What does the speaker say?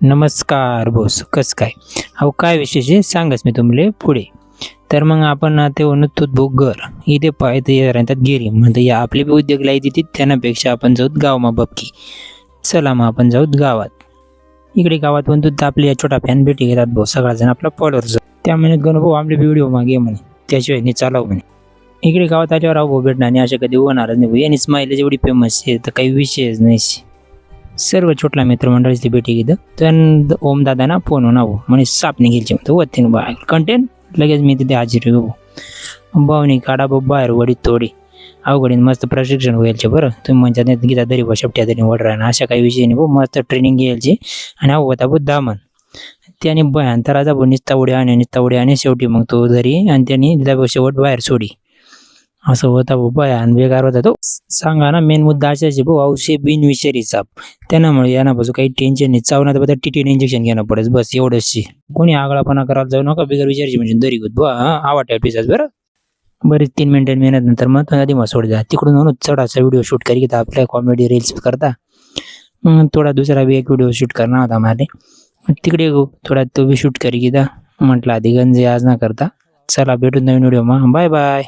नमस्कार बोस, कस काय? अहो काय विशेष आहे सांगच मी तुमले पुढे. तर मग आपण ते म्हणतो भोगर इथे पाहते राहतात गिरी म्हणते या आपली बी उद्योग लाईत येते त्यांनापेक्षा आपण जाऊत गावमा बपकी. चला मग आपण जाऊत गावात. इकडे गावात म्हणतो तर आपले छोटा फॅन भेटी घेतात भाऊ सगळा जण आपला फॉलोअर. त्या म्हणत गण भाऊ आपले व्हिडिओ मागे म्हणे त्याशिवाय नाही चालव म्हणे. इकडे गावात आल्यावर अहो भेटणार आणि अशा कधी होणारच नाही. यांनी स्माईल जेवढी फेमस आहे तर काही विषयच नाही. सर्व छोटला मित्रमंडळीची भेटी घेतं तर ओम दादाना फोन होणार म्हणे साप निघेलचे म्हणतो वतीन बा कंटेंट लगेच मी तिथे हजेरी गो भावनी काढा बाहेर वडी तोडी अवघडीन मस्त प्रशिक्षण व्हायचे बरं तुम्ही म्हणतात नाही गीता तरी शेपट्या तरी वड राहणार अशा काही विषय नाही मस्त ट्रेनिंग घ्यायची आणि अहो होता दामन त्याने भयांतराचा निस्ता उड्या आणि शेवटी मग तो धरी आणि त्यांनी शेवट बाहेर सोडी असं होता बाबा आणि बेकार होता तो. सांगा ना मेन मुद्दा असायचे भाऊ औषध बिनविषारी साप त्यामुळे यांना काही टेन्शन नाही चावणार तर टीटीन इंजेक्शन घेणं पडेल बस एवढंच. कोणी आगळापणा करायला जाऊ नका बिगर विचारायची म्हणजे दरी होत बा आवाट्या पिसाच बरं. बरीच 3 मिनिटं मेहनत नंतर मग आधी मग सोड जा तिकडून म्हणून चढाचा व्हिडिओ शूट करी घेता आपल्या कॉमेडी रील्स करता थोडा दुसरा बी एक व्हिडिओ शूट करणार होता माझे तिकडे थोडा तो बी शूट करी घेता म्हटलं आधी गंजे आज ना करता. चला भेटून नवीन व्हिडिओ मग बाय बाय.